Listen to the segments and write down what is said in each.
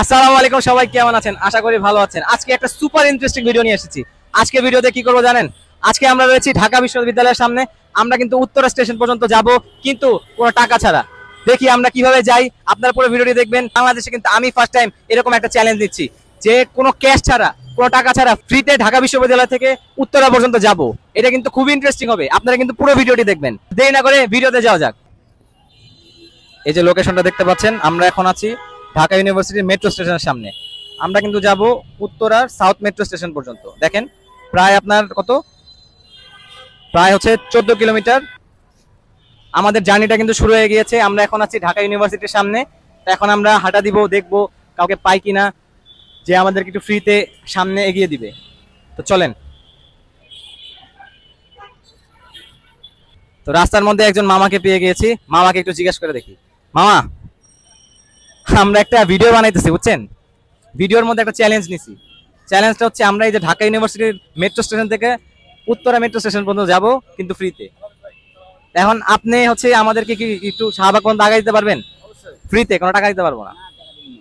আসসালামু আলাইকুম, সবাই কেমন আছেন? আশা করি ভালো আছেন। আজকে একটা সুপার ইন্টারেস্টিং ভিডিও নিয়ে এসেছি। আজকে ভিডিওতে কি করবো জানেন? আজকে আমরা রয়েছি ঢাকা বিশ্ববিদ্যালয়ের সামনে। আমরা কিন্তু উত্তরা স্টেশন পর্যন্ত যাব, কিন্তু কোনো টাকা ছাড়া। দেখি আমরা কিভাবে যাই, আপনারা পুরো ভিডিওটি দেখবেন। বাংলাদেশে কিন্তু আমি ফার্স্ট টাইম এরকম একটা চ্যালেঞ্জ দিচ্ছি যে কোনো ক্যাশ ছাড়া, কোনো টাকা ছাড়া ফ্রিতে ঢাকা বিশ্ববিদ্যালয় থেকে উত্তরা পর্যন্ত যাব। এটা কিন্তু খুবই ইন্টারেস্টিং হবে, আপনারা কিন্তু পুরো ভিডিওটি দেখবেন। দেরি না করে ভিডিওতে যাওয়া যাক। এই যে লোকেশনটা দেখতে পাচ্ছেন, আমরা এখন আছি ঢাকা ইউনিভার্সিটির মেট্রো স্টেশনের সামনে। আমরা কিন্তু যাব উত্তরার সাউথ মেট্রো স্টেশন পর্যন্ত। দেখেন প্রায় আপনার কত, প্রায় হচ্ছে 14 কিলোমিটার। আমাদের জার্নিটা কিন্তু শুরু হয়ে গিয়েছে। আমরা এখন আছি ঢাকা ইউনিভার্সিটির সামনে। এখন আমরা হাঁটা দিব, দেখবো কাউকে পাই কিনা যে আমাদেরকে একটু ফ্রিতে সামনে এগিয়ে দিবে। তো চলেন। তো রাস্তার মধ্যে একজন মামাকে পেয়ে গিয়েছি, মামাকে একটু জিজ্ঞেস করে দেখি। মামা, আমরা একটা ভিডিও বানাইতেছি বুঝছেন, ভিডিওর মধ্যে একটা চ্যালেঞ্জ নিছি। চ্যালেঞ্জটা হচ্ছে আমরা এই যে ঢাকা ইউনিভার্সিটির মেট্রো স্টেশন থেকে উত্তরা মেট্রো স্টেশন পর্যন্ত যাব, কিন্তু ফ্রিতে। এখন আপনি হচ্ছে আমাদেরকে কি একটু শাহবাগ পর্যন্ত আগাই দিতে পারবেন? ফ্রিতে, কোনো টাকা দিতে পারবো না।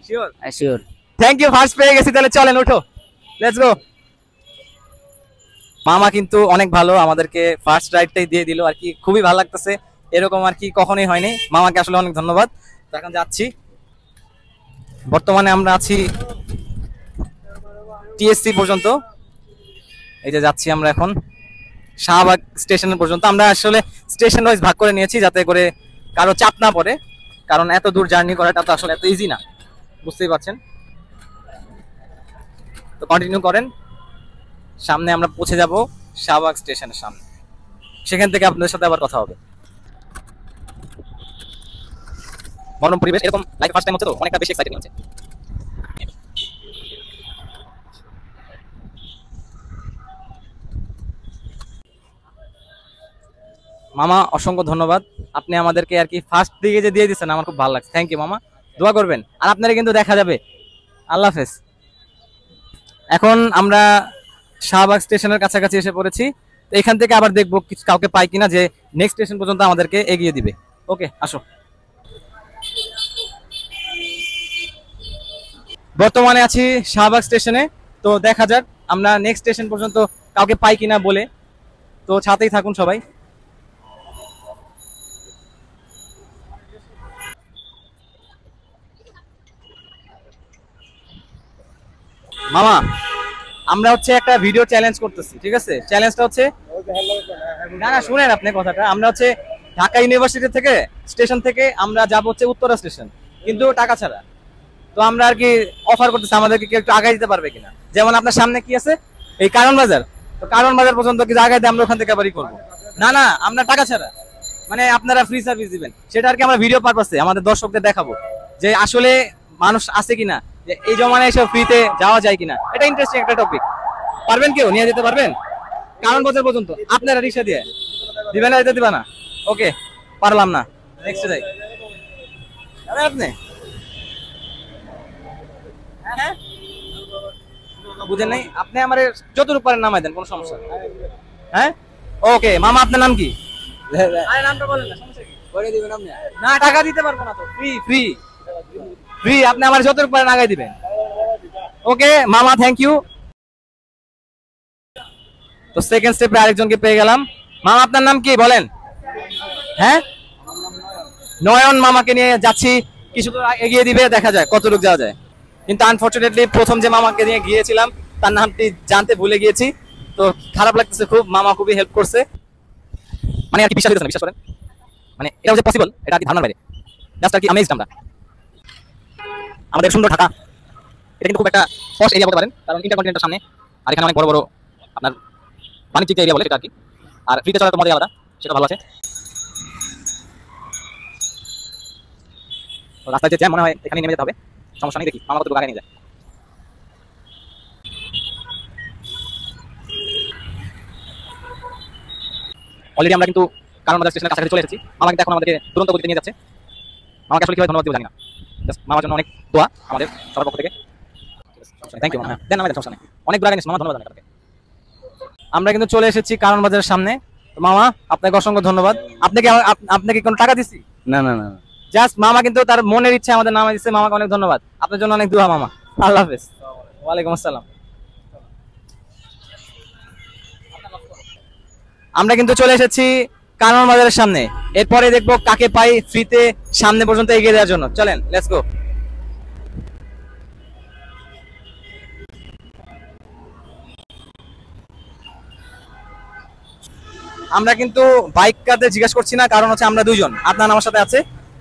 Sure? Sure. Thank you, first পেয়ে গেছি। তাহলে চলেন, উঠো, লেটস গো। মামা কিন্তু অনেক ভালো, আমাদেরকে ফার্স্ট রাইডটাই দিয়ে দিল আর কি। খুবই ভালো লাগতেছে, এরকম আর কি কখনোই হয়নি। মামাকে আসলে অনেক ধন্যবাদ। তো এখন যাচ্ছি, বর্তমানে আমরা আছি টিএসসি পর্যন্ত। এই যে যাচ্ছি আমরা এখন শাহবাগ স্টেশন পর্যন্ত। আমরা আসলে স্টেশন ওয়াইজ ভাগ করে নিয়েছি যাতে করে কারো চাপ না পড়ে, কারণ এত দূর জার্নি করাটা তো আসলে এত ইজি না, বুঝতেই পারছেন। তো কন্টিনিউ করেন, সামনে আমরা পৌঁছে যাব শাহবাগ স্টেশনের সামনে। সেখান থেকে আপনাদের সাথে আবার কথা হবে। মনোরম পরিবেশ, এরকম লাইফে ফার্স্ট টাইম হচ্ছে তো অনেকটা বেশি এক্সাইটেড হচ্ছে। মামা অসংখ্য ধন্যবাদ, আপনি আমাদেরকে আর কি ফার্স্ট দিকে যে দিয়ে দিচ্ছেন, আমার খুব ভালো লাগছে। থ্যাংক ইউ মামা, দোয়া করবেন। আর আপনারা কিন্তু দেখা যাবে। আল্লাহ হাফেজ। এখন আমরা শাহবাগ স্টেশনের কাছাকাছি এসে পড়েছি। তো এখান থেকে আবার দেখবো কাউকে পাই কিনা যে নেক্সট স্টেশন পর্যন্ত আমাদেরকে এগিয়ে দিবে। ওকে, আসো। বর্তমানে আছি শাহবাগ স্টেশনে। তো দেখা যাক আমরা নেক্সট স্টেশন পর্যন্ত কাউকে পাই কিনা বলে। তো সাথেই থাকুন সবাই। মামা, আমরা হচ্ছে একটা ভিডিও চ্যালেঞ্জ করতেছি, ঠিক আছে? চ্যালেঞ্জটা হচ্ছে, না না শুনেন আপনি কথাটা, আমরা হচ্ছে ঢাকা ইউনিভার্সিটি থেকে স্টেশন থেকে আমরা যাব হচ্ছে উত্তরা স্টেশন, কিন্তু টাকা ছাড়া। তো আমরা আর কি অফার করতেছি আমাদেরকে কি একটু আগাই দিতে পারবে কিনা। যেমন আপনার সামনে কি আছে, এই কারণ বাজার। তো কারণ বাজার পর্যন্ত কি আগাই দিয়ে আমরা ওখান থেকে আবারই করবো। না না, আমরা টাকা ছাড়া, মানে আপনারা ফ্রি সার্ভিস দিবেন, সেটা আর কি আমরা ভিডিও পারপাসে আমাদের দর্শকদের দেখাবো যে আসলে মানুষ আছে কিনা, যে এই জমানায় এসব ফ্রিতে যাওয়া যায় কিনা। এটা ইন্টারেস্টিং একটা টপিক। পারবেন কেউ নিয়ে যেতে পারবেন কারণ বাজার পর্যন্ত? আপনারা রিক্সা দিয়ে দিবেন না, যেতে দিবা না? ওকে, পারলাম না, নেক্সট যাই। আপনি হ্যাঁ বুঝেন নাই, আপনি আমার যতটুকু পারেন নামাই দেন, কোনো সমস্যা নেই। হ্যাঁ ওকে মামা, আপনার নাম কি? আরে নামটা বলেন না, সমস্যা কি? করে দিবেন আপনি? না, টাকা দিতে পারবো না তো, ফ্রি ফ্রি ফ্রি, আপনি আমার যতটুকু পারেন আগাই দিবেন। ওকে মামা, থ্যাংক ইউ। তো সেকেন্ড স্টেপে আরেকজনকে পেয়ে গেলাম। মামা আপনার নাম কি বলেন? হ্যাঁ নয়ন, মামাকে নিয়ে যাচ্ছি, কিছু দূর এগিয়ে দিবে, দেখা যায় কতটুকু যাওয়া যায়। কিন্তু আনফরচুনেটলি প্রথম যে মামাকে নিয়ে গিয়েছিলাম তার নামটি জানতে ভুলে গিয়েছি। তো খারাপ লাগতেছে খুব, মামা খুবই হেল্প করছে। মানে আর কি বিশ্বাস বিশ্বাস করেন, মানে এটা যে পসিবল এটা আর কি ধারণার বাইরে। জাস্ট আর কি আমেজড আমরা। আমাদের সুন্দর ঢাকা, এটা কিন্তু খুব একটা পশ এরিয়া বলতে পারেন, কারণ ইন্টারকন্টিনেন্টাল সামনে, আর এখানে অনেক বড় বড় আপনার বাণিজ্যিক এরিয়া বলে সেটা আর কি। আর ফ্রিতে চলার তো মজাই আলাদা, সেটা ভালো আছে। রাস্তায় যে জ্যাম মনে হয় এখানে নেমে যেতে হবে, সমস্যা নেই। দেখি মামা কতটুকু আগে নিয়ে যায়। অলরেডি আমরা কিন্তু কারণ বাজার স্টেশনের কাছাকাছি চলে এসেছি। মামা কিন্তু এখন আমাদেরকে দুরন্ত গতিতে নিয়ে যাচ্ছে। মামাকে আসলে কিভাবে ধন্যবাদ দিব জানি না, মামার জন্য অনেক দোয়া আমাদের সবার পক্ষ থেকে। থ্যাংক ইউ মামা, দেন আমাদের সমস্যা নেই, অনেক দূর আগে নিয়েছি মামা, ধন্যবাদ আপনাকে। আমরা কিন্তু চলে এসেছি কারণ বাজারের সামনে। মামা আপনাকে অসংখ্য ধন্যবাদ। আপনাকে কোনো টাকা দিছি? না না না, জাস্ট মামা কিন্তু তার মনের ইচ্ছা আমাদের নামা দিচ্ছে, মামাকে অনেক ধন্যবাদ, আপনার জন্য অনেক দোয়া মামা। আল্লাহ হাফেজ। ওয়ালাইকুম আসসালাম। আমরা কিন্তু চলে এসেছি কারওয়ান বাজারের সামনে, এরপরে দেখবো কাকে পাই ফ্রিতে সামনে পর্যন্ত এগিয়ে দেওয়ার জন্য। চলেন, লেটস গো। আমরা কিন্তু বাইক কারদের জিজ্ঞাসা করছি না, কারণ হচ্ছে আমরা দুইজন, আদনান আমার সাথে আছে।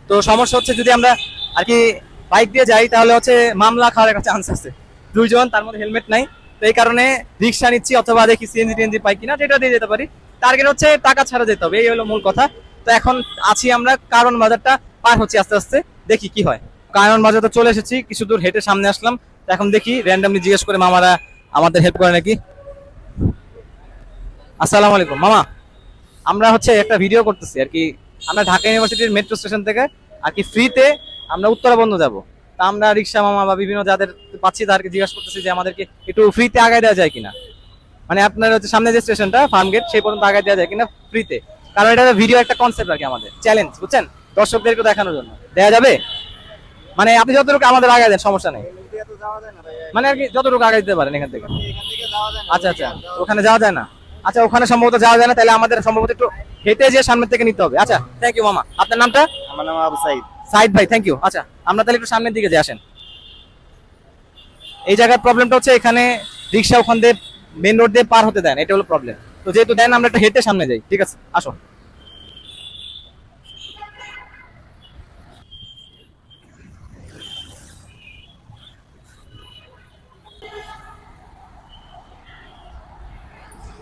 তো সমস্যা হচ্ছে যদি আমরা আর কি বাইক দিয়ে যাই তাহলে হচ্ছে মামলা খাওয়ার একটা চান্স আছে, দুইজন তার মধ্যে হেলমেট নাই। তো এই কারণে রিক্সা নিচ্ছি, অথবা দেখি সিএনজি টিএনজি পাই কিনা, যেটা দিয়ে যেতে পারি। টার্গেট হচ্ছে টাকা ছাড়া যেতে হবে, এই হলো মূল কথা। তো এখন আছি আমরা কারওয়ান বাজারটা পার হচ্ছি আস্তে আস্তে, দেখি কি হয়। কারওয়ান বাজার তো চলে এসেছি, কিছু দূর হেঁটে সামনে আসলাম। তো এখন দেখি র্যান্ডামলি জিজ্ঞেস করে মামারা আমাদের হেল্প করে নাকি। আসসালামু আলাইকুম মামা, আমরা হচ্ছে একটা ভিডিও করতেছি আর কি, আমরা ঢাকা ইউনিভার্সিটির মেট্রো স্টেশন থেকে আর কি ফ্রিতে আমরা উত্তরা বন্ধ যাব। তা আমরা রিক্সা মামা বা বিভিন্ন যাদের পাচ্ছি তাদেরকে জিজ্ঞাসা করতেছি যে আমাদেরকে একটু ফ্রিতে আগায় দেওয়া যায় কিনা, মানে আপনার হচ্ছে সামনে যে স্টেশনটা ফার্ম গেট সেই পর্যন্ত আগায় দেওয়া যায় কিনা ফ্রিতে। কারণ এটা ভিডিও একটা কনসেপ্ট আর কি, আমাদের চ্যালেঞ্জ, বুঝছেন, দর্শকদেরকে দেখানোর জন্য। দেওয়া যাবে? মানে আপনি যতটুকু আমাদের আগায় দেন, সমস্যা নেই, মানে আর কি যতটুকু আগায় দিতে পারেন এখান থেকে। আচ্ছা আচ্ছা, ওখানে যাওয়া যায় না? আচ্ছা, ওখানে সম্ভবত যাওয়া যায় না, তাহলে আমাদের সম্ভবত একটু হেঁটে যেয়ে সামনের থেকে নিতে হবে। আচ্ছা, থ্যাংক ইউ মামা। আপনার নামটা? আমার নাম আবু সাইদ। সাইদ ভাই, থ্যাংক ইউ। আচ্ছা, আমরা তাহলে একটু সামনের দিকে যে আসেন। এই জায়গার প্রবলেমটা হচ্ছে এখানে রিক্সা ওখান দিয়ে মেন রোড দিয়ে পার হতে দেন, এটা হলো প্রবলেম। তো যেহেতু দেন, আমরা একটু হেঁটে সামনে যাই, ঠিক আছে, আসো।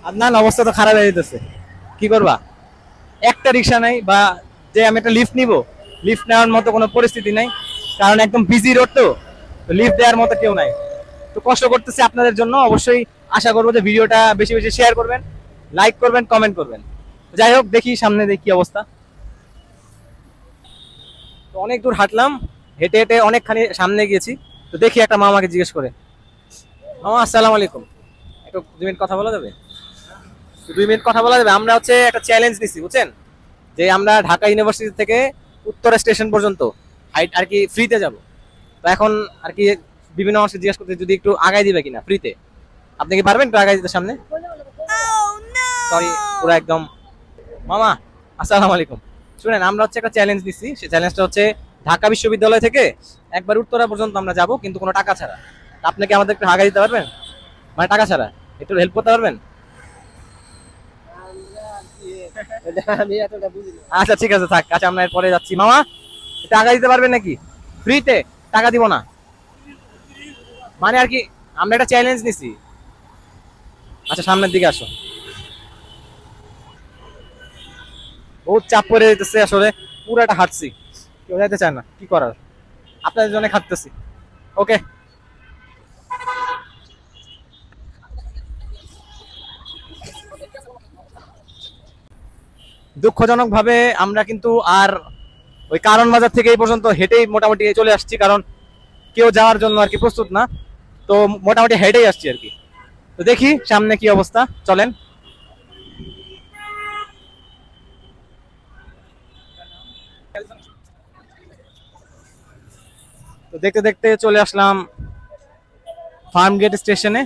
আদনান, অবস্থা তো খারাপ হয়ে যেতেছে, কি করবা? একটা রিক্সা নাই, বা যে আমি একটা লিফট নিব, লিফট নেওয়ার মতো কোনো পরিস্থিতি নাই, কারণ একদম বিজি রোড, তো লিফট দেওয়ার মতো কেউ নাই। তো কষ্ট করতেছি আপনাদের জন্য, অবশ্যই আশা করবো যে ভিডিওটা বেশি বেশি শেয়ার করবেন, লাইক করবেন, কমেন্ট করবেন। যাই হোক, দেখি সামনে দেখি কি অবস্থা। তো অনেক দূর হাঁটলাম, হেঁটে হেঁটে অনেকখানি সামনে গিয়েছি। তো দেখি একটা মামাকে জিজ্ঞেস করে। মামা আসসালামু আলাইকুম, একটু 2 মিনিট কথা বলা যাবে? 2 মিনিট কথা বলা যাবে? আমরা হচ্ছে একটা চ্যালেঞ্জ নিছি, বুঝছেন, যে আমরা ঢাকা ইউনিভার্সিটি থেকে উত্তরা স্টেশন পর্যন্ত হাইট আর কি ফ্রিতে যাব। তো এখন আর কি বিভিন্ন মানুষকে জিজ্ঞাসা করতে যদি একটু আগাই দিবে কিনা ফ্রিতে। আপনি কি পারবেন একটু আগাই দিতে সামনে? সরি, পুরো একদম। মামা আসসালামু আলাইকুম, শুনেন, আমরা হচ্ছে একটা চ্যালেঞ্জ দিচ্ছি, সেই চ্যালেঞ্জটা হচ্ছে ঢাকা বিশ্ববিদ্যালয় থেকে একবার উত্তরা পর্যন্ত আমরা যাব, কিন্তু কোনো টাকা ছাড়া। আপনি কি আমাদের একটু আগাই দিতে পারবেন, মানে টাকা ছাড়া একটু হেল্প করতে পারবেন? আচ্ছা ঠিক আছে, থাক। আচ্ছা, আমরা এরপরে যাচ্ছি। মামা এটা আগাই দিতে পারবেন নাকি ফ্রিতে? টাকা দিব না, মানে আর কি আমরা একটা চ্যালেঞ্জ নিছি। আচ্ছা, সামনের দিকে আসো। বহুত চাপ পড়ে যেতেছে আসলে, পুরাটা হাঁটছি, কেউ যাইতে চায় না, কি করার, আপনাদের জন্য খাটতেছি। ওকে, দুঃখজনক ভাবে আমরা কিন্তু আর ওই কারওয়ান বাজার থেকে এই পর্যন্ত হেঁটেই মোটামুটি চলে আসছি, কারণ কেউ যাওয়ার জন্য আর কি প্রস্তুত না। তো মোটামুটি হেঁটেই আসছি আর কি। তো দেখি সামনে কি অবস্থা, চলেন। তো দেখতে দেখতে চলে আসলাম ফার্ম গেট স্টেশনে।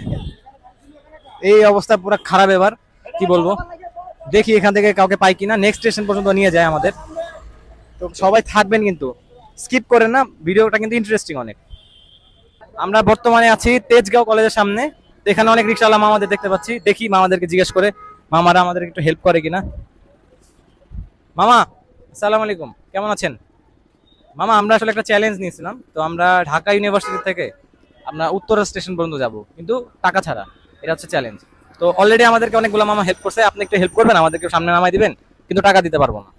এই অবস্থা পুরো খারাপ, এবার কি বলবো, দেখি এখান থেকে কাউকে পাই কিনা, নেক্সট স্টেশন পর্যন্ত নিয়ে যায় আমাদের। তো সবাই থাকবেন কিন্তু, স্কিপ করেন না, ভিডিওটা কিন্তু ইন্টারেস্টিং অনেক। আমরা বর্তমানে আছি তেজগাঁও কলেজের সামনে, এখানে অনেক রিক্সাওয়ালা মামাদের দেখতে পাচ্ছি, দেখি মামাদেরকে জিজ্ঞেস করে মামারা আমাদের একটু হেল্প করে কিনা। মামা আসসালামু আলাইকুম, কেমন আছেন? মামা, আমরা আসলে একটা চ্যালেঞ্জ নিয়েছিলাম, তো আমরা ঢাকা ইউনিভার্সিটি থেকে আমরা উত্তরা স্টেশন পর্যন্ত যাব, কিন্তু টাকা ছাড়া, এটা হচ্ছে চ্যালেঞ্জ। তো অলরেডি আমাদেরকে অনেকগুলো মামা হেল্প করছে, আপনি একটু হেল্প করবেন, আমাদেরকে সামনে নামাই দিবেন, কিন্তু টাকা দিতে পারবো না।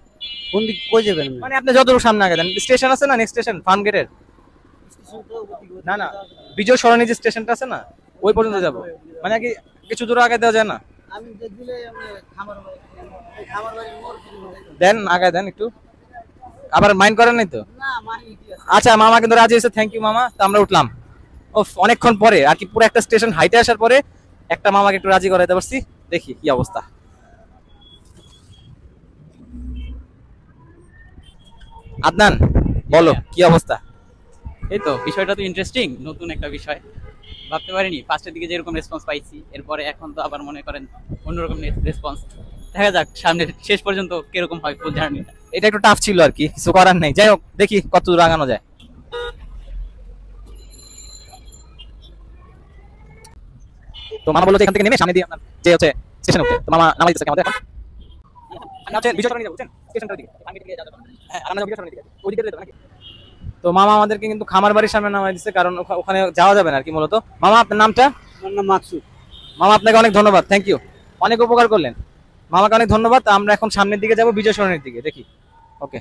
কোন দিক কই যাবেন? মানে আপনি যতটুকু সামনে আগে দেন, স্টেশন আছে না, নেক্সট স্টেশন ফার্ম গেটের, না না, বিজয় সরণি যে স্টেশনটা আছে না, ওই পর্যন্ত যাব, মানে কি কিছু দূর আগে দেওয়া যায় না? আমি দিলে খামার বাড়ির মোড় দেন, আগে দেন একটু, আবার মাইন্ড করেন নাই তো? না মানি কি আছে। আচ্ছা, মামা কিন্তু রাজি হয়েছে, থ্যাংক ইউ মামা। তো আমরা উঠলাম, ও অনেকক্ষণ পরে আর কি, পুরো একটা স্টেশন হাইটে আসার পরে একটা মামাকে একটু রাজি করাইতে পারছি, দেখি কি অবস্থা। আদনান, বলো কি অবস্থা? এই তো বিষয়টা তো ইন্টারেস্টিং, নতুন একটা বিষয়, ভাবতে পারিনি ফার্স্টের দিকে যেরকম রেসপন্স পাইছি, এরপরে এখন তো আবার মনে করেন অন্যরকম রেসপন্স। দেখা যাক সামনের শেষ পর্যন্ত কিরকম হয় ফুল জার্নিটা। এটা একটু টাফ ছিল আর কি, কিছু করার নেই। যাই হোক, দেখি কত দূর আগানো যায়। তো মামা বললো যে এখান থেকে নেমে সামনে দিয়ে আপনার যে হচ্ছে স্টেশন উঠতে, তো মামা নামাই দিতেছে আমাদের এখন। আমরা হচ্ছে বিজয় সরণি যাবো, বুঝছেন, স্টেশনটার দিকে। হ্যাঁ, আর আমরা যাবো বিজয় সরণির দিকে, ওই দিকে যেতে হবে নাকি? তো মামা আমাদেরকে কিন্তু খামার বাড়ির সামনে নামাই দিচ্ছে, কারণ ওখানে যাওয়া যাবে না আর কি মূলত। মামা আপনার নামটা? আমার নাম মাকসুদ। মামা আপনাকে অনেক ধন্যবাদ, থ্যাংক ইউ, অনেক উপকার করলেন। মামাকে অনেক ধন্যবাদ। আমরা এখন সামনের দিকে যাব, বিজয় সরণির দিকে, দেখি। ওকে।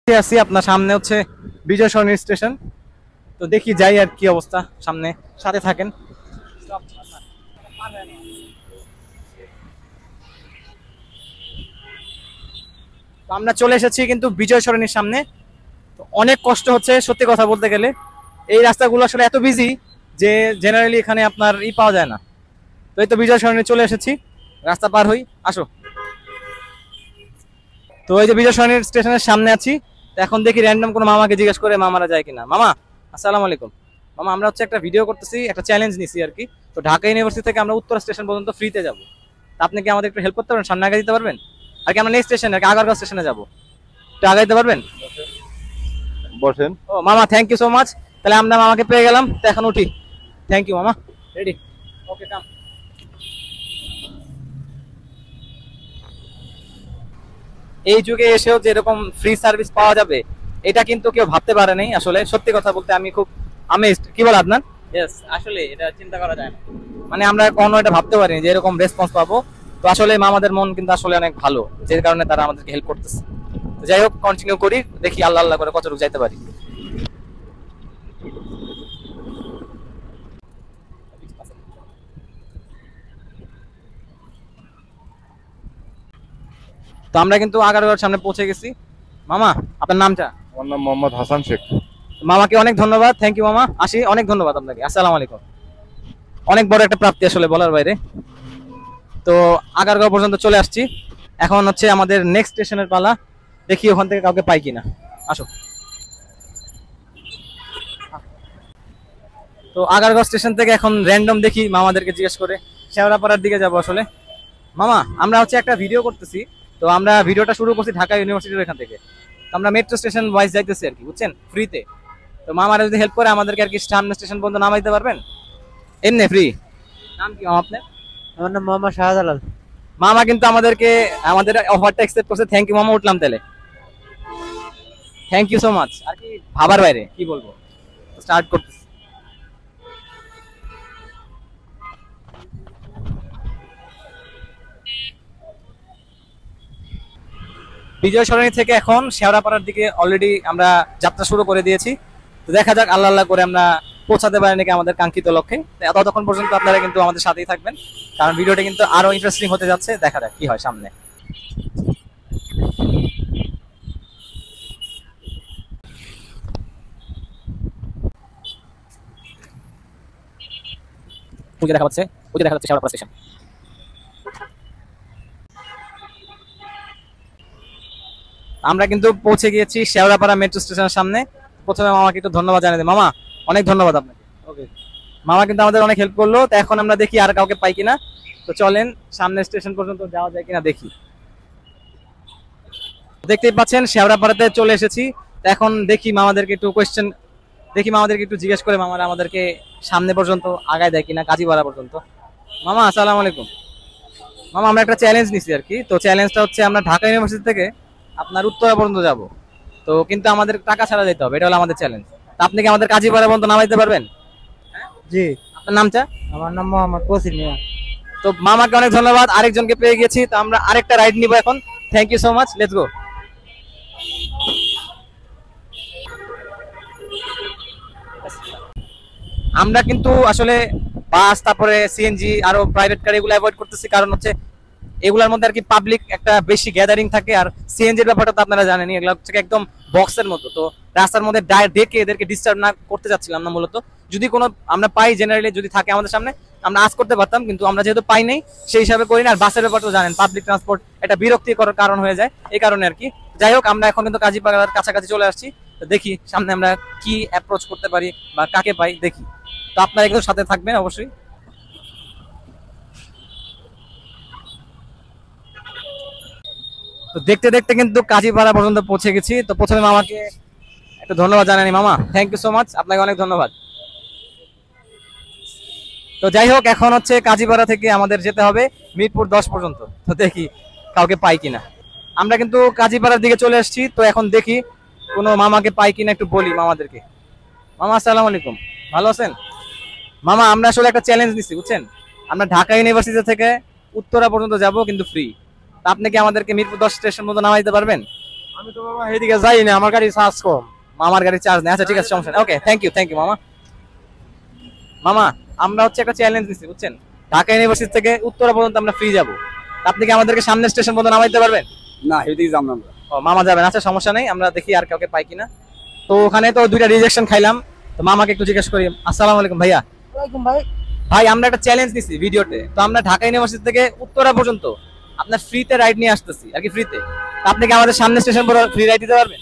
আছি আপনার সামনে হচ্ছে বিজয় সরণি স্টেশন। তো দেখি যাই আর কি অবস্থা সামনে, সাথে থাকেন। তো আমরা চলে এসেছি কিন্তু বিজয় সরণির সামনে। তো অনেক কষ্ট হচ্ছে সত্যি কথা বলতে গেলে, এই রাস্তাগুলো আসলে এত বিজি যে জেনারেলি এখানে আপনার পাওয়া যায় না। তো এই তো বিজয় সরণি চলে এসেছি, রাস্তা পার হই, আসো। তো এই যে বিজয় সরণির স্টেশনের সামনে আছি। তো এখন দেখি র্যান্ডম কোনো মামাকে জিজ্ঞেস করে মামারা যায় কিনা। মামা আসসালামু আলাইকুম। মামা আমরা হচ্ছে একটা ভিডিও করতেছি, একটা চ্যালেঞ্জ নিছি আর কি। তো ঢাকা ইউনিভার্সিটি থেকে আমরা উত্তরা স্টেশন পর্যন্ত ফ্রিতে যাবো। তা আপনি কি আমাদের একটু হেল্প করতে পারবেন, সামনে আগে দিতে পারবেন? আর কি আমরা নেক্সট স্টেশনে আর কি আগারগাঁও স্টেশনে যাবো, একটু আগে দিতে পারবেন? বসেন। ও মামা, থ্যাংক ইউ সো মাচ। তাহলে আমরা মামাকে পেয়ে গেলাম, তো এখন উঠি। থ্যাংক ইউ মামা। রেডি? ওকে, কাম। এই যুগে এসেও যে এরকম ফ্রি সার্ভিস পাওয়া যাবে, এটা কিন্তু কেউ ভাবতে পারে নাই আসলে। সত্যি কথা বলতে আমি খুব আমেজড। কি বল আপনার? ইয়েস, আসলে এটা চিন্তা করা যায় না। মানে আমরা কখনো এটা ভাবতে পারিনি যে এরকম রেসপন্স পাবো। তো আসলে মামাদের মন কিন্তু আসলে অনেক ভালো, যে কারণে তারা আমাদেরকে হেল্প করতেছে। তো যাই হোক, কন্টিনিউ করি, দেখি আল্লাহ আল্লাহ করে কতটুকু যাইতে পারি। তো আমরা কিন্তু আগারগাঁওর সামনে পৌঁছে গেছি। মামা আপনার নামটা? আমার নাম মোহাম্মদ হাসান শেখ। মামাকে অনেক ধন্যবাদ, থ্যাংক ইউ মামা। আসি, অনেক ধন্যবাদ আপনাকে। আসসালামু আলাইকুম। অনেক বড় একটা প্রাপ্তি আসলে, বলার বাইরে। তো আগারগাঁও পর্যন্ত চলে আসছি, এখন হচ্ছে আমাদের নেক্সট স্টেশনের পালা। দেখি ওখান থেকে কাউকে পাই কিনা, আসো। তো আগারগাঁও স্টেশন থেকে এখন র্যান্ডম দেখি মামাদেরকে জিজ্ঞেস করে শেওড়াপাড়ার দিকে যাবো আসলে। মামা আমরা হচ্ছে একটা ভিডিও করতেছি, তো আমরা ভিডিওটা শুরু করছি ঢাকা ইউনিভার্সিটির এখান থেকে। তো আমরা মেট্রো স্টেশন ওয়াইজ যাইতেছি আর কি, বুঝছেন, ফ্রিতে। তো মামারা যদি হেল্প করে আমাদেরকে আর কি সামনে স্টেশন পর্যন্ত নামাই দিতে পারবেন, এমনি ফ্রি। নাম কি মামা আপনার? আমার নাম মোহাম্মদ শাহজালাল। মামা কিন্তু আমাদেরকে আমাদের অফারটা অ্যাকসেপ্ট করছে, থ্যাংক ইউ মামা। উঠলাম তাহলে, থ্যাংক ইউ সো মাচ। আর কি ভাবার বাইরে, কি বলবো। স্টার্ট করতেছি। বিজয় সরণি থেকে এখন শেওড়াপাড়ার দিকে অলরেডি আমরা যাত্রা শুরু করে দিয়েছি। তো দেখা যাক আল্লাহ আল্লাহ করে আমরা পৌঁছাতে পারি নাকি আমাদের কাঙ্ক্ষিত লক্ষ্যে। ততক্ষণ পর্যন্ত আপনারা কিন্তু আমাদের সাথেই থাকবেন, কারণ ভিডিওটা কিন্তু আরো ইন্টারেস্টিং হতে যাচ্ছে। দেখা যাক কি হয় সামনে। ওই দেখা যাচ্ছে শেওড়াপাড়া স্টেশন। আমরা কিন্তু পৌঁছে গিয়েছি শেওড়াপাড়া মেট্রো স্টেশনের সামনে। প্রথমে মামাকে একটু ধন্যবাদ জানাই দিই। মামা অনেক ধন্যবাদ আপনাকে। ওকে, মামা কিন্তু আমাদের অনেক হেল্প করলো। তো এখন আমরা দেখি আর কাউকে পাই কিনা। তো চলেন সামনের স্টেশন পর্যন্ত যাওয়া যায় কিনা দেখি। দেখতেই পাচ্ছেন শেওড়াপাড়াতে চলে এসেছি। তো এখন দেখি মামাদেরকে একটু জিজ্ঞেস করে মামারা আমাদেরকে সামনে পর্যন্ত আগায় দেয় কিনা, কাজীপাড়া পর্যন্ত। মামা আসসালামু আলাইকুম। মামা আমরা একটা চ্যালেঞ্জ নিছি আর কি। তো চ্যালেঞ্জটা হচ্ছে আমরা ঢাকা ইউনিভার্সিটি থেকে আপনার উত্তরা পর্যন্ত যাব। তো কিন্তু আমাদের টাকা ছাড়া যেতে হবে, এটা হলো আমাদের চ্যালেঞ্জ। তো আপনি কি আমাদের কাজীপাড়া পর্যন্ত নামাইতে পারবেন? জি। আপনার নামটা? আমার নাম মোহাম্মদ কসির মিয়া। তো মামাকে অনেক ধন্যবাদ, আরেকজনকে পেয়ে গেছি। তো আমরা আরেকটা রাইড নিব এখন। Thank you so much, let's go. আমরা কিন্তু আসলে বাস, তারপরে সিএনজি, আরো প্রাইভেট গাড়ি এগুলো অ্যাভয়েড করতেছি, কারণ হচ্ছে এগুলোর মধ্যে আর কি পাবলিক একটা বেশি গ্যাদারিং থাকে, আর সিএনজির ব্যাপারটা তো আপনারা জানেনই, এগুলো হচ্ছে একদম বক্সের মতো। তো রাস্তার মধ্যে ডেকে এদেরকে ডিস্টার্ব না করতে চাচ্ছিলাম না মূলত। যদি কোনো আমরা পাই, জেনারেলি যদি থাকে আমাদের সামনে, আমরা আজ করতে পারতাম, কিন্তু আমরা যেহেতু পাই নাই সেই হিসাবে করি না। আর বাসের ব্যাপারটা জানেন, পাবলিক ট্রান্সপোর্ট এটা বিরক্তিকর কারণ হয়ে যায়, এই কারণে আর কি। যাই হোক, আমরা এখন কিন্তু কাজীপাড়ার কাছাকাছি চলে আসছি। তো দেখি সামনে আমরা কি অ্যাপ্রোচ করতে পারি বা কাকে পাই দেখি। তো আপনারা একটু সাথে থাকবেন অবশ্যই। তো দেখতে দেখতে কিন্তু কাজীপাড়া পর্যন্ত পৌঁছে গেছি। তো প্রথমে মামাকে একটু ধন্যবাদ জানানি। মামা, থ্যাংক ইউ সো মাচ, আপনাকে অনেক ধন্যবাদ। তো যাই হোক, এখন হচ্ছে কাজীপাড়া থেকে আমাদের যেতে হবে মিরপুর 10 পর্যন্ত। তো দেখি কাউকে পাই কিনা। আমরা কিন্তু কাজীপাড়ার দিকে চলে আসছি। তো এখন দেখি কোনো মামাকে পাই কিনা, একটু বলি মামাদেরকে। মামা আসসালামু আলাইকুম, ভালো আছেন? মামা, আমরা আসলে একটা চ্যালেঞ্জ নিচ্ছি বুঝছেন। আমরা ঢাকা ইউনিভার্সিটি থেকে উত্তরা পর্যন্ত যাব, কিন্তু ফ্রি। আপনি কি আমাদেরকে মিরপুর 10 স্টেশন পর্যন্ত নামাই দিতে পারবেন? আমি তো বাবা এদিকে যাই না, আমার গাড়ি চার্জ কম। মামার গাড়ির চার্জ নেই? আচ্ছা ঠিক আছে, সমস্যা নেই। ওকে, থ্যাংক ইউ মামা। মামা, আমরা হচ্ছে একটা চ্যালেঞ্জ নিচ্ছি বুঝছেন। ঢাকা ইউনিভার্সিটি থেকে উত্তরা পর্যন্ত আমরা ফ্রি যাব। আপনি কি আমাদেরকে সামনের স্টেশন পর্যন্ত নামাই দিতে পারবেন? না, এদিকে যাব না আমরা। ও, মামা যাবেন? আচ্ছা সমস্যা নেই, আমরা দেখি আর কাউকে পাই কিনা। তো ওখানে তো 2টা রিজেকশন খাইলাম। তো মামাকে একটু জিজ্ঞেস করি। আসসালামু আলাইকুম ভাইয়া। ওয়ালাইকুম ভাই। ভাই, আমরা একটা চ্যালেঞ্জ নিছি ভিডিওতে। তো আমরা ঢাকা ইউনিভার্সিটি থেকে উত্তরা পর্যন্ত আপনার ফ্রিতে রাইড নিয়ে আসতেছি আর কি, ফ্রিতে। তো আপনি কি আমাদের সামনের স্টেশন পর্যন্ত ফ্রি রাইড দিতে পারবেন?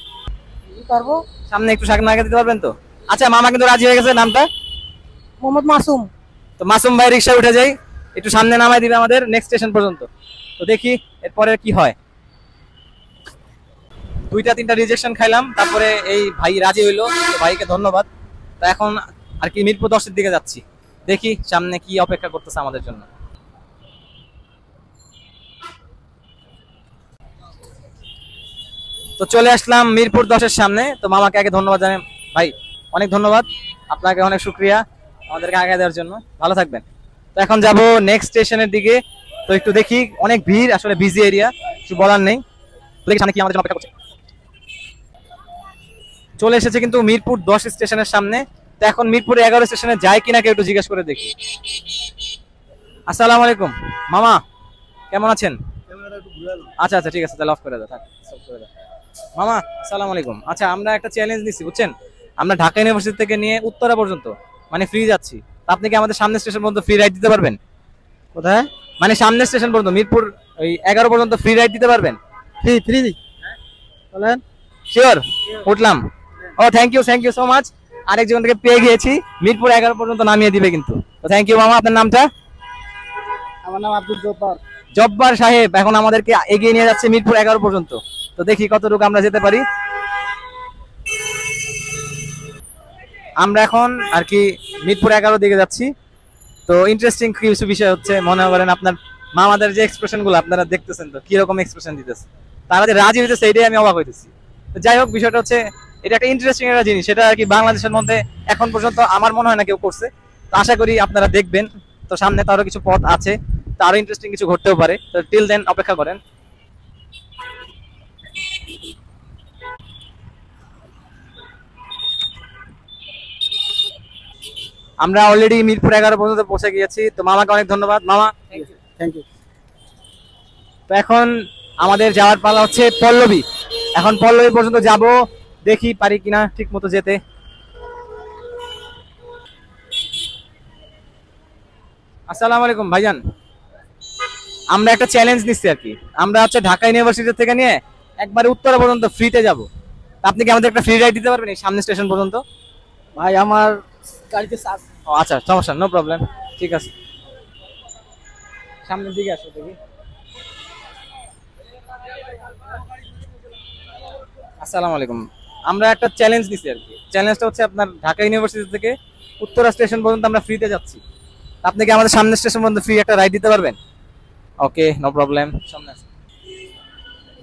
পারবো। সামনে একটু সামনে আগে দিতে পারবেন তো? আচ্ছা, মামা কিন্তু রাজি হয়ে গেছে। নামটা? মোহাম্মদ মাসুম। তো মাসুম ভাই রিক্সা উঠে যাই, একটু সামনে নামাই দিবে আমাদের নেক্সট স্টেশন পর্যন্ত। তো দেখি এরপরে কি হয়। 2টা-3টা রিজেকশন খাইলাম, তারপরে এই ভাই রাজি হইলো। তো ভাইকে ধন্যবাদ। তো এখন আর কি মিরপুর 10-এর দিকে যাচ্ছি। দেখি সামনে কি অপেক্ষা করতেছে আমাদের জন্য। তো চলে আসলাম মিরপুর 10-এর সামনে। তো মামাকে আগে ধন্যবাদ জানাই। ভাই অনেক ধন্যবাদ, আপনাকে অনেক শুক্রিয়া আমাদেরকে আগে দেওয়ার জন্য। ভালো থাকবেন। তো এখন যাব নেক্সট স্টেশনের দিকে। তো একটু দেখি, অনেক ভিড়, আসলে বিজি এরিয়া, কিছু বলার নেই। দেখি সামনে কি আমাদের জন্য অপেক্ষা করছে। চলে এসেছে কিন্তু মিরপুর 10 স্টেশনের সামনে। তো এখন মিরপুর 11 স্টেশনে যায় কিনা কেউ একটু জিজ্ঞেস করে দেখি। আসসালামু আলাইকুম মামা, কেমন আছেন? আচ্ছা আচ্ছা ঠিক আছে, তাহলে অফ করে দাও, থাক stop করে দাও। মামা আসসালামু আলাইকুম। আচ্ছা, আমরা একটা চ্যালেঞ্জ নিচ্ছি বুঝছেন। আমরা ঢাকা ইউনিভার্সিটি থেকে নিয়ে উত্তরা পর্যন্ত মানে ফ্রি যাচ্ছি। তো আপনি কি আমাদের সামনের স্টেশন পর্যন্ত ফ্রি রাইড দিতে পারবেন? কোথায়? মানে সামনের স্টেশন পর্যন্ত, মিরপুর ওই 11 পর্যন্ত ফ্রি রাইড দিতে পারবেন? ফ্রি ফ্রি বলেন। শিওর? উঠলাম। ও থ্যাংক ইউ সো মাচ। আরেকজন থেকে পেয়ে গিয়েছি, মিরপুর 11 পর্যন্ত নামিয়ে দিবে কিন্তু। তো থ্যাংক ইউ মামা। আপনার নামটা? আমার নাম আব্দুল জব্বার। জব্বার সাহেব এখন আমাদেরকে এগিয়ে নিয়ে যাচ্ছে মিরপুর 11 পর্যন্ত। তো দেখি কতটুকু আমরা যেতে পারি। আমরা এখন আর কি মিরপুর 11 দিকে যাচ্ছি। তো ইন্টারেস্টিং কিছু বিষয় হচ্ছে, মনে করেন আপনার মামাদের যে এক্সপ্রেশন গুলো আপনারা দেখতেছেন, তো কিরকম এক্সপ্রেশন দিতেছে, তারা যে রাজি হইতেছে এটাই আমি অবাক হইতেছি। তো যাই হোক, বিষয়টা হচ্ছে এটা একটা ইন্টারেস্টিং একটা জিনিস, সেটা আর কি বাংলাদেশের মধ্যে এখন পর্যন্ত আমার মনে হয় না কেউ করছে। তো আশা করি আপনারা দেখবেন। তো সামনে তো আরো কিছু পথ আছে, তো আরো ইন্টারেস্টিং কিছু ঘটতেও পারে। তো টিল দেন অপেক্ষা করেন। আমরা অলরেডি মিরপুর 11 পর্যন্ত পৌঁছে গিয়েছি। তো মামাকে অনেক ধন্যবাদ মামা। Thank you. তো এখন আমাদের যাওয়ার পালা হচ্ছে পল্লবী। এখন পল্লবী পর্যন্ত যাব, দেখি পারি কিনা ঠিক মতো যেতে। আসসালামু আলাইকুম ভাইজান। আমরা একটা চ্যালেঞ্জ নিচ্ছি আর কি। আমরা হচ্ছে ঢাকা ইউনিভার্সিটি থেকে নিয়ে একবারে উত্তরা পর্যন্ত ফ্রিতে যাব। আপনি কি আমাদের একটা ফ্রি রাইড দিতে পারবেন এই সামনে স্টেশন পর্যন্ত? ভাই আমার গাড়িতে চার্জ। ও আচ্ছা, সমস্যা, নো প্রবলেম, ঠিক আছে। সামনের দিকে আসো দেখি। আসসালামু আলাইকুম। আমরা একটা চ্যালেঞ্জ দিছি আর কি। চ্যালেঞ্জটা হচ্ছে আপনার ঢাকা ইউনিভার্সিটি থেকে উত্তরা স্টেশন পর্যন্ত আমরা ফ্রিতে যাচ্ছি। আপনি কি আমাদের সামনের স্টেশন পর্যন্ত ফ্রি একটা রাইড দিতে পারবেন? ওকে, নো প্রবলেম, সামনে আসুন।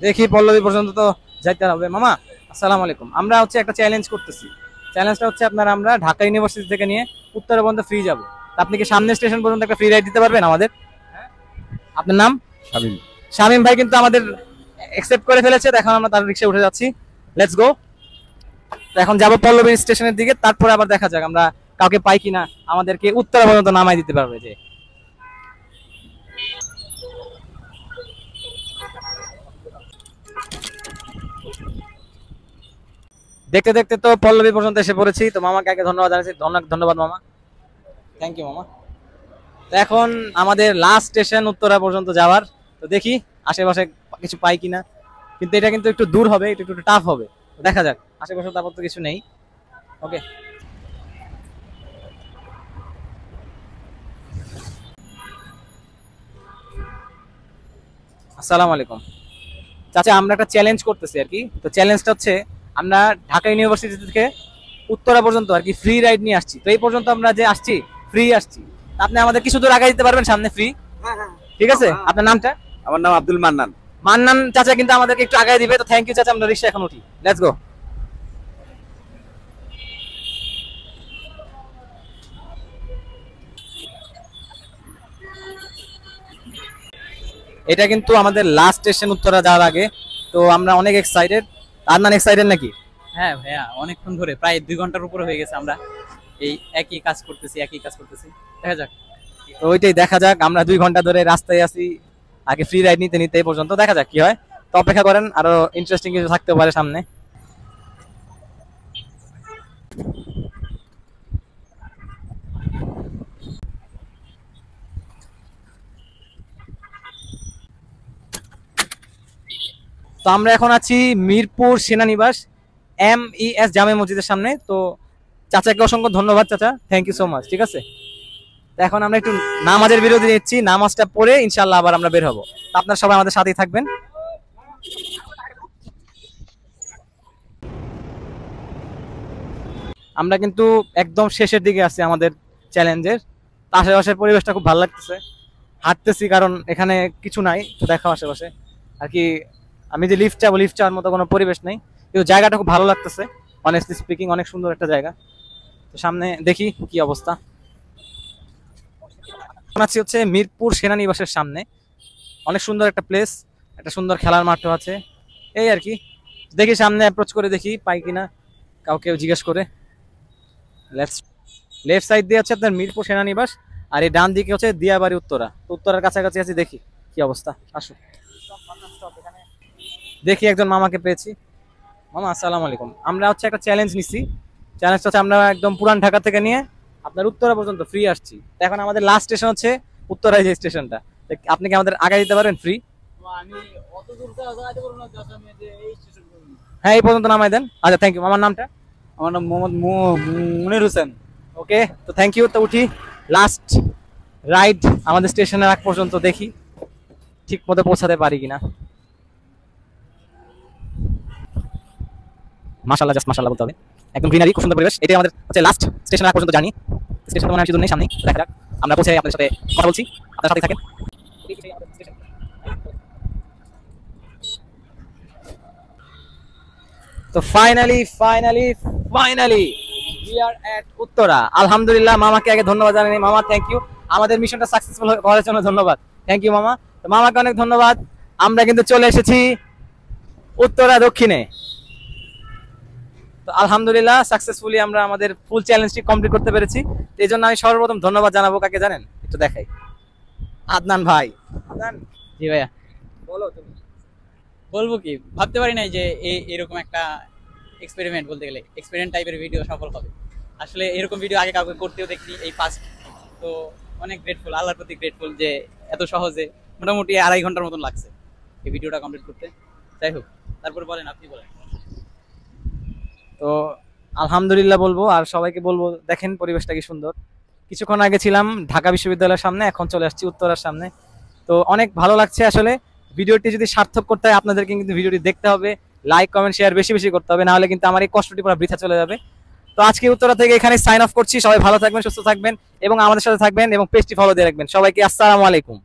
দেখি পল্লবী পর্যন্ত তো যাইতে হবে। মামা আসসালামু আলাইকুম। আমরা হচ্ছে একটা চ্যালেঞ্জ করতেছি। চ্যালেঞ্জটা হচ্ছে আপনার আমরা ঢাকা ইউনিভার্সিটি থেকে নিয়ে উত্তরা পর্যন্ত ফ্রি যাব। আপনি কি সামনের স্টেশন পর্যন্ত একটা ফ্রি রাইড দিতে পারবেন আমাদের? আপনার নাম? শামিম। শামিম ভাই কিন্তু আমাদের অ্যাকসেপ্ট করে ফেলেছে। এখন আমরা তার রিক্সায় উঠে যাচ্ছি। Let's go. তো এখন যাব পল্লবী স্টেশনের দিকে, তারপরে আবার দেখা যাক আমরা কাউকে পাই কিনা আমাদেরকে উত্তরা পর্যন্ত নামাই দিতে পারবে। যে দেখতে দেখতে তো পল্লবী পর্যন্ত এসে পড়েছি। তো মামাকে আগে ধন্যবাদ জানাচ্ছি, ধন্যবাদ মামা, থ্যাংক ইউ মামা। তো এখন আমাদের লাস্ট স্টেশন উত্তরা পর্যন্ত যাওয়ার। তো দেখি আশেপাশে কিছু পাই কিনা, কিন্তু এটা কিন্তু একটু দূর হবে, একটু টাফ হবে। তো দেখা যাক, আশেপাশে তারপর তো কিছু নেই। ওকে, আসসালামু আলাইকুম চাচা। আমরা একটা চ্যালেঞ্জ করতেছি আর কি। তো চ্যালেঞ্জটা হচ্ছে আমরা ঢাকা ইউনিভার্সিটি থেকে উত্তরা পর্যন্ত আর কি ফ্রি রাইড নিয়ে আসছি। তো এই পর্যন্ত আমরা যে আসছি ফ্রি আসছি, আপনি আমাদের কিছু দূর আগে দিতে পারবেন সামনে ফ্রি? ঠিক আছে, আপনার নামটা? আমার নাম আব্দুল মান্নান। মান্নান চাচা কিন্তু আমাদেরকে একটু আগায় দিবে। তো থ্যাংক ইউ চাচা, আমরা রিক্সা এখন উঠি, লেটস গো। এটা কিন্তু আমাদের লাস্ট স্টেশন উত্তরা যাওয়ার আগে। তো আমরা অনেক এক্সাইটেড। আদনান এক্সাইটেড নাকি? হ্যাঁ ভাইয়া, অনেকক্ষণ ধরে প্রায় 2 ঘন্টার উপরে হয়ে গেছে আমরা এই একই কাজ করতেছি। দেখা যাক। তো ওইটাই দেখা যাক, আমরা 2 ঘন্টা ধরে রাস্তায় আছি আগে ফ্রি রাইড নিতে নিতে এই পর্যন্ত। দেখা যাক কি হয়। তো অপেক্ষা করেন, আরো ইন্টারেস্টিং কিছু থাকতে পারে সামনে। তো আমরা এখন আছি মিরপুর সেনানিবাস MES জামে মসজিদের সামনে। তো চাচাকে অসংখ্য ধন্যবাদ চাচা, থ্যাংক ইউ সো মাচ। ঠিক আছে, তো এখন আমরা একটু নামাজের বিরতি নিচ্ছি, নামাজটা পড়ে ইনশাআল্লাহ আবার আমরা বের হবো। তো আপনারা সবাই আমাদের সাথেই থাকবেন। আমরা কিন্তু একদম শেষের দিকে আছি আমাদের চ্যালেঞ্জের। আশেপাশের পরিবেশটা খুব ভালো লাগতেছে, হাঁটতেছি কারণ এখানে কিছু নাই তো দেখা আশেপাশে আর কি। আমি যে লিফট চাওয়ার মতো কোনো পরিবেশ নেই, কিন্তু জায়গাটা খুব ভালো লাগতেছে অনেস্টলি স্পিকিং, অনেক সুন্দর একটা জায়গা। তো সামনে দেখি কি অবস্থা। আছি হচ্ছে মিরপুর সেনানিবাসের সামনে, অনেক সুন্দর একটা প্লেস, একটা সুন্দর খেলার মাঠও আছে এই আর কি। দেখি সামনে অ্যাপ্রোচ করে দেখি পাই কিনা, কাউকে জিজ্ঞেস করে। লেফট সাইড দিয়ে হচ্ছে আপনার মিরপুর সেনানিবাস, আর এই ডান দিকে হচ্ছে দিয়াবাড়ি উত্তরা। তো উত্তরার কাছাকাছি আছি, দেখি কি অবস্থা। আসো দেখি, একজন মামাকে পেয়েছি। মামা আসসালামু আলাইকুম। আমরা হচ্ছে একটা চ্যালেঞ্জ নিছি। চ্যালেঞ্জটা হচ্ছে আমরা একদম পুরান ঢাকা থেকে নিয়ে আপনার উত্তরা পর্যন্ত ফ্রি আসছি। তো এখন আমাদের লাস্ট স্টেশন হচ্ছে উত্তরায় যে স্টেশনটা। আপনি কি আমাদের আগে দিতে পারেন ফ্রি? হ্যাঁ, এই পর্যন্ত নামাই দেন। আচ্ছা থ্যাংক ইউ। আমার নামটা? আমার নাম মোহাম্মদ মনির হোসেন। ওকে, তো থ্যাংক ইউ। তো উঠি, লাস্ট রাইড আমাদের স্টেশনের আগ পর্যন্ত, দেখি ঠিক মতো পৌঁছাতে পারি কিনা। মাশাআল্লাহ, জাস্ট মাশাআল্লাহ বলতে হবে, একদম গ্রিনারি, খুব সুন্দর পরিবেশ। এটাই আমাদের হচ্ছে লাস্ট স্টেশনের আগ পর্যন্ত জানি। স্টেশন মনে হয় শুধু নেই, সামনে দেখা যাক। আমরা পৌঁছে আপনাদের সাথে কথা বলছি, আপনাদের সাথে থাকেন। তো ফাইনালি উই আর এট উত্তরা। আলহামদুলিল্লাহ, মামাকে আগে ধন্যবাদ জানাই। মামা থ্যাংক ইউ, আমাদের মিশনটা সাকসেসফুল করার জন্য ধন্যবাদ। থ্যাংক ইউ মামা। তো মামাকে অনেক ধন্যবাদ। আমরা কিন্তু চলে এসেছি উত্তরা দক্ষিণে। তো আলহামদুলিল্লাহ সাকসেসফুলি আমরা আমাদের ফুল চ্যালেঞ্জটি কমপ্লিট করতে পেরেছি। এই জন্য আমি সর্বপ্রথম ধন্যবাদ জানাবো কাকে জানেন? একটু দেখাই, আদনান ভাই। আদনান, জি ভাইয়া, বলো তুমি। বলবো কি, ভাবতে পারি নাই যে এরকম একটা এক্সপেরিমেন্ট, বলতে গেলে এক্সপেরিমেন্ট টাইপের ভিডিও সফল হবে। আসলে এরকম ভিডিও আগে কাউকে করতেও দেখিনি, এই ফার্স্ট। তো অনেক গ্রেটফুল, আল্লাহর প্রতি গ্রেটফুল যে এত সহজে মোটামুটি 2.5 ঘন্টার মতন লাগছে এই ভিডিওটা কমপ্লিট করতে। যাই হোক, তারপর বলেন, আপনি বলেন। তো আলহামদুলিল্লাহ বলবো, আর সবাইকে বলবো দেখেন পরিবেশটা কি সুন্দর। কিছুক্ষণ আগে ছিলাম ঢাকা বিশ্ববিদ্যালয়ের সামনে, এখন চলে আসছি উত্তরার সামনে। তো অনেক ভালো লাগছে আসলে। ভিডিওটি যদি সার্থক করতে হয় আপনাদেরকে কিন্তু ভিডিওটি দেখতে হবে, লাইক কমেন্ট শেয়ার বেশি বেশি করতে হবে, নাহলে কিন্তু আমার এই কষ্টটি পুরো বৃথা চলে যাবে। তো আজকে উত্তরা থেকে এখানে সাইন অফ করছি। সবাই ভালো থাকবেন, সুস্থ থাকবেন এবং আমাদের সাথে থাকবেন এবং পেজটি ফলো দিয়ে রাখবেন। সবাইকে আসসালামু আলাইকুম।